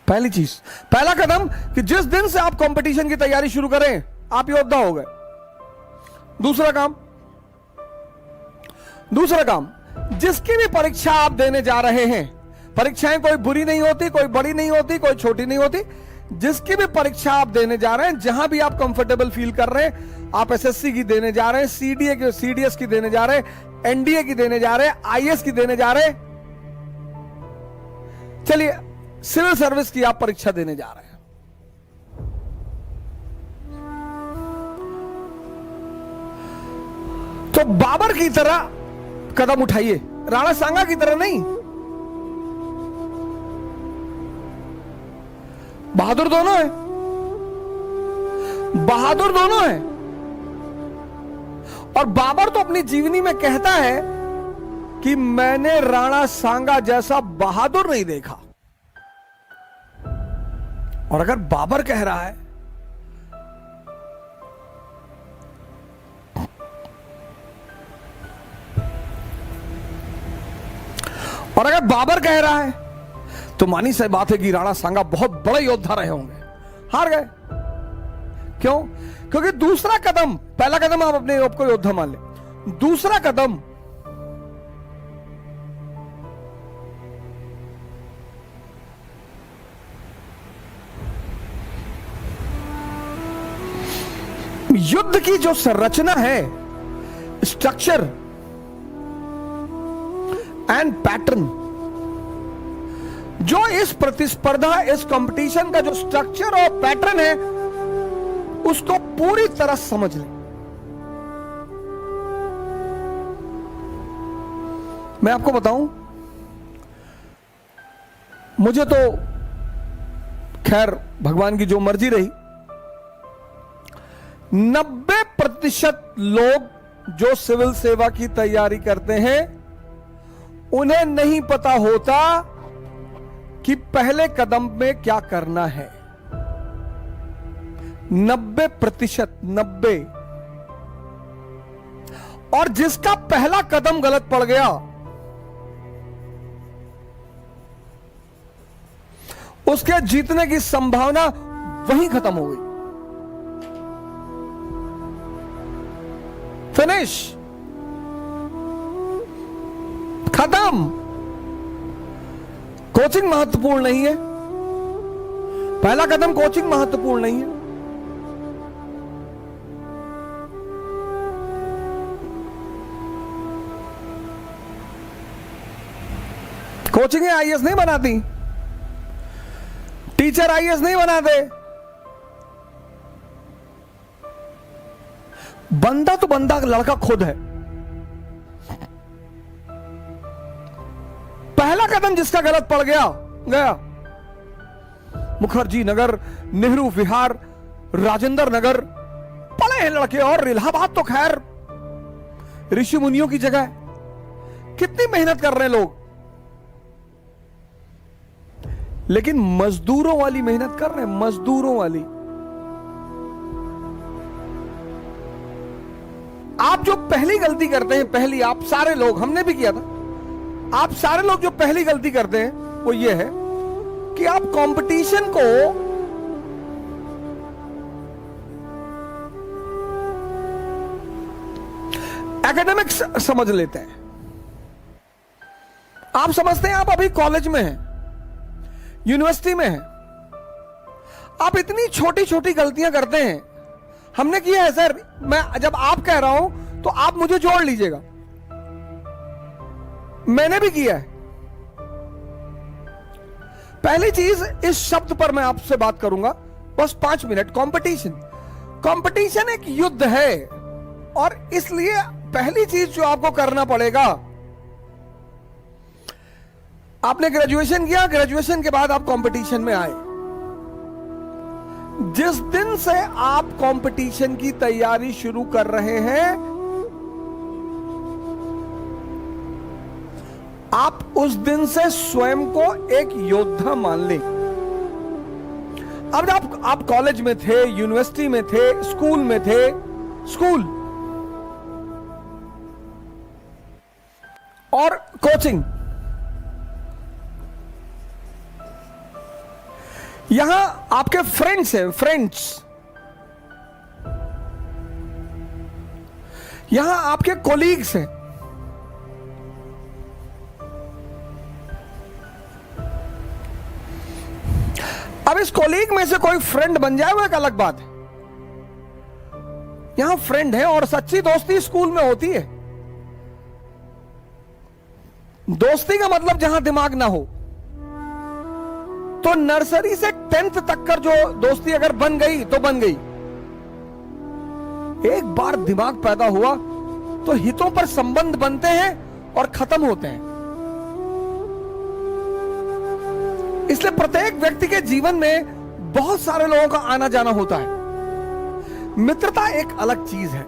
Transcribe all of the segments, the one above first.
पहली चीज, पहला कदम कि जिस दिन से आप कंपटीशन की तैयारी शुरू करें आप योद्धा हो गए। दूसरा काम, जिसकी भी परीक्षा आप देने जा रहे हैं, परीक्षाएं कोई बुरी नहीं होती, कोई बड़ी नहीं होती, कोई छोटी नहीं होती, जिसकी भी परीक्षा आप देने जा रहे हैं, जहां भी आप कंफर्टेबल फील कर रहे हैं, आप एसएससी की देने जा रहे हैं, सीडीएस की देने जा रहे हैं, एनडीए की देने जा रहे हैं, आईएएस की देने जा रहे हैं, चलिए सिविल सर्विस की आप परीक्षा देने जा रहे हैं, तो बाबर की तरह कदम उठाइए, राणा सांगा की तरह नहीं। बहादुर दोनों है, बहादुर दोनों है। और बाबर तो अपनी जीवनी में कहता है कि मैंने राणा सांगा जैसा बहादुर नहीं देखा। और अगर बाबर कह रहा है तो मानी सी बात है कि राणा सांगा बहुत बड़े योद्धा रहे होंगे, हार गए। क्यों? क्योंकि दूसरा कदम, पहला कदम आप अपने आप को योद्धा मान ले, दूसरा कदम युद्ध की जो संरचना है, स्ट्रक्चर एंड पैटर्न, जो इस प्रतिस्पर्धा, इस कंपटीशन का जो स्ट्रक्चर और पैटर्न है, उसको पूरी तरह समझ लें। मैं आपको बताऊं, मुझे तो खैर भगवान की जो मर्जी रही, 90% लोग जो सिविल सेवा की तैयारी करते हैं उन्हें नहीं पता होता कि पहले कदम में क्या करना है। 90%, 90। और जिसका पहला कदम गलत पड़ गया उसके जीतने की संभावना वहीं खत्म हो गई। फिनिश, खत्म। कोचिंग महत्वपूर्ण नहीं है, पहला कदम कोचिंग महत्वपूर्ण नहीं है। कोचिंग आईएएस नहीं बनाती, टीचर आईएएस नहीं बनाते। बंदा तो बंदा, लड़का खुद है। पहला कदम जिसका गलत पड़ गया, मुखर्जी नगर, नेहरू विहार, राजेंद्र नगर, पढ़े हैं लड़के। और इलाहाबाद तो खैर ऋषि मुनियों की जगह है, कितनी मेहनत कर रहे हैं लोग, लेकिन मजदूरों वाली मेहनत कर रहे हैं, मजदूरों वाली। आप जो पहली गलती करते हैं, पहली, आप सारे लोग, हमने भी किया था, आप सारे लोग जो पहली गलती करते हैं वो ये है कि आप कंपटीशन को एकेडमिक्स समझ लेते हैं। आप समझते हैं आप अभी कॉलेज में हैं, यूनिवर्सिटी में हैं, आप इतनी छोटी छोटी गलतियां करते हैं। हमने किया है सर, मैं जब आप कह रहा हूं तो आप मुझे जोड़ लीजिएगा, मैंने भी किया है। पहली चीज, इस शब्द पर मैं आपसे बात करूंगा बस 5 मिनट। कंपटीशन, कंपटीशन एक युद्ध है, और इसलिए पहली चीज जो आपको करना पड़ेगा, आपने ग्रेजुएशन किया, ग्रेजुएशन के बाद आप कंपटीशन में आए। जिस दिन से आप कंपटीशन की तैयारी शुरू कर रहे हैं, आप उस दिन से स्वयं को एक योद्धा मान लें। अब आप कॉलेज में थे, यूनिवर्सिटी में थे, स्कूल में थे, स्कूल और कोचिंग, यहां आपके फ्रेंड्स हैं, फ्रेंड्स। यहां आपके कोलीग्स हैं। अब इस कोलीग में से कोई फ्रेंड बन जाए वो एक अलग बात है। यहां फ्रेंड है और सच्ची दोस्ती स्कूल में होती है। दोस्ती का मतलब जहां दिमाग ना हो। तो नर्सरी से 10th तक कर जो दोस्ती अगर बन गई तो बन गई। एक बार दिमाग पैदा हुआ तो हितों पर संबंध बनते हैं और खत्म होते हैं। इसलिए प्रत्येक व्यक्ति के जीवन में बहुत सारे लोगों का आना जाना होता है। मित्रता एक अलग चीज है।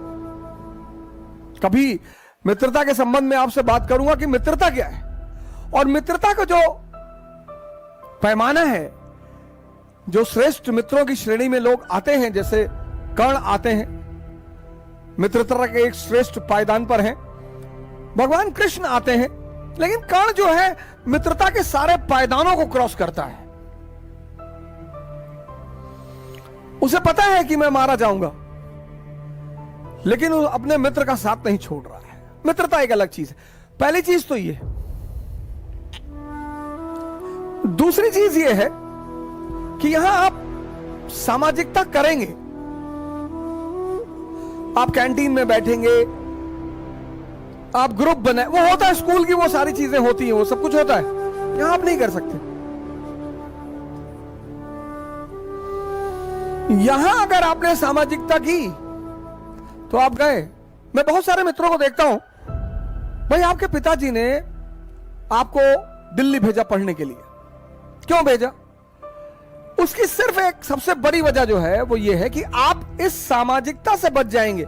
कभी मित्रता के संबंध में आपसे बात करूंगा कि मित्रता क्या है और मित्रता का जो पैमाना है, जो श्रेष्ठ मित्रों की श्रेणी में लोग आते हैं, जैसे कर्ण आते हैं, मित्रता के एक श्रेष्ठ पायदान पर हैं। भगवान कृष्ण आते हैं, लेकिन कर्ण जो है मित्रता के सारे पायदानों को क्रॉस करता है। उसे पता है कि मैं मारा जाऊंगा, लेकिन वो अपने मित्र का साथ नहीं छोड़ रहा है। मित्रता एक अलग चीज है। पहली चीज तो ये। दूसरी चीज ये है कि यहां आप सामाजिकता करेंगे। आप कैंटीन में बैठेंगे, आप ग्रुप बनाए, वो होता है स्कूल की, वो सारी चीजें होती हैं, वो सब कुछ होता है। यहां आप नहीं कर सकते। यहां अगर आपने सामाजिकता की तो आप गए। मैं बहुत सारे मित्रों को देखता हूं, भाई आपके पिताजी ने आपको दिल्ली भेजा पढ़ने के लिए। क्यों भेजा? उसकी सिर्फ एक सबसे बड़ी वजह जो है वो ये है कि आप इस सामाजिकता से बच जाएंगे।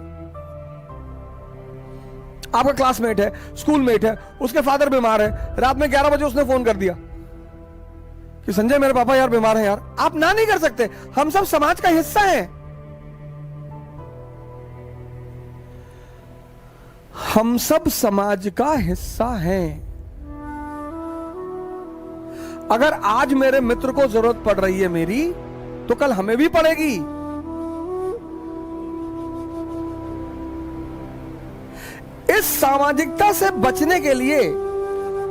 आपका क्लासमेट है, स्कूलमेट है, उसके फादर बीमार है, रात में 11 बजे उसने फोन कर दिया कि संजय मेरे पापा यार बीमार हैं यार। आप ना नहीं कर सकते। हम सब समाज का हिस्सा हैं। हम सब समाज का हिस्सा हैं। अगर आज मेरे मित्र को जरूरत पड़ रही है मेरी, तो कल हमें भी पड़ेगी। इस सामाजिकता से बचने के लिए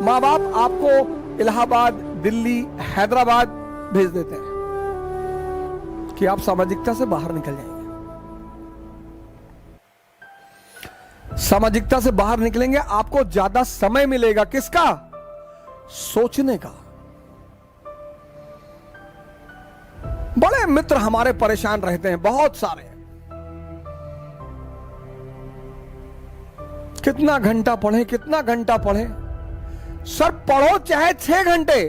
मां बाप आपको इलाहाबाद, दिल्ली, हैदराबाद भेज देते हैं कि आप सामाजिकता से बाहर निकल जाएंगे। सामाजिकता से बाहर निकलेंगे, आपको ज्यादा समय मिलेगा। किसका? सोचने का। बड़े मित्र हमारे परेशान रहते हैं, बहुत सारे। कितना घंटा पढ़े, कितना घंटा पढ़े। सर पढ़ो चाहे 6 घंटे,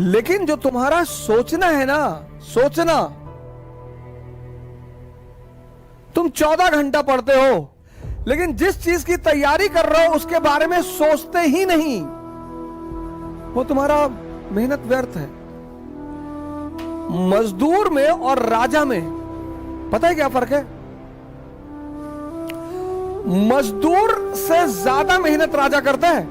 लेकिन जो तुम्हारा सोचना है ना, सोचना, तुम 14 घंटा पढ़ते हो, लेकिन जिस चीज की तैयारी कर रहे हो उसके बारे में सोचते ही नहीं, वो तुम्हारा मेहनत व्यर्थ है। मजदूर में और राजा में पता है क्या फर्क है? मजदूर से ज्यादा मेहनत राजा करता है।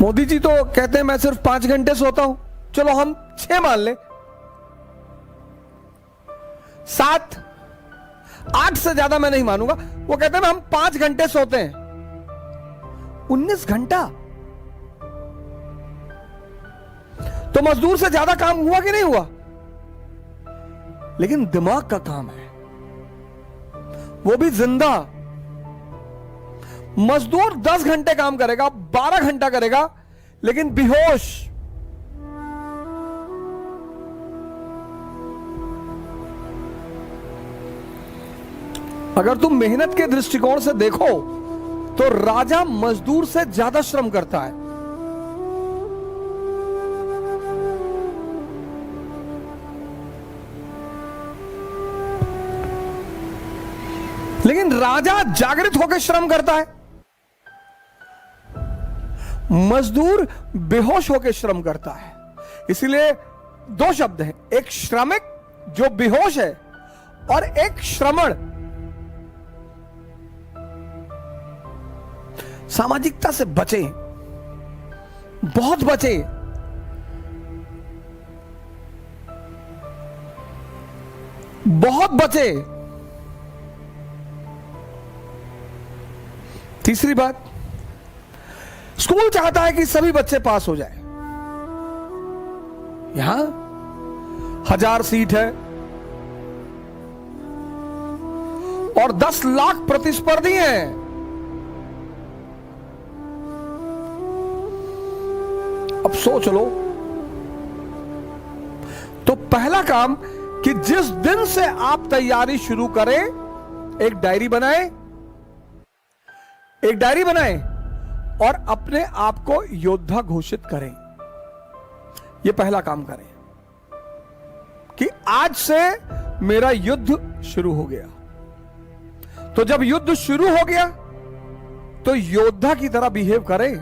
मोदी जी तो कहते हैं मैं सिर्फ 5 घंटे सोता हूं। चलो हम 6 मान ले, 7, 8 से ज्यादा मैं नहीं मानूंगा। वो कहते हैं हम 5 घंटे सोते हैं। 19 घंटा तो मजदूर से ज्यादा काम हुआ कि नहीं हुआ? लेकिन दिमाग का काम है, वो भी जिंदा। मजदूर 10 घंटे काम करेगा, 12 घंटा करेगा, लेकिन बेहोश। अगर तुम मेहनत के दृष्टिकोण से देखो तो राजा मजदूर से ज्यादा श्रम करता है। लेकिन राजा जागृत होकर श्रम करता है, मजदूर बेहोश होकर श्रम करता है। इसलिए 2 शब्द हैं, एक श्रमिक जो बेहोश है और एक श्रमण सामाजिकता से बचे, बहुत बचे। बहुत बचे। तीसरी बात, स्कूल चाहता है कि सभी बच्चे पास हो जाए। यहां 1000 सीट है और 10 लाख प्रतिस्पर्धी हैं। अब सोच लो, तो पहला काम कि जिस दिन से आप तैयारी शुरू करें, एक डायरी बनाएं, एक डायरी बनाएं और अपने आप को योद्धा घोषित करें। यह पहला काम करें कि आज से मेरा युद्ध शुरू हो गया। तो जब युद्ध शुरू हो गया तो योद्धा की तरह बिहेव करें।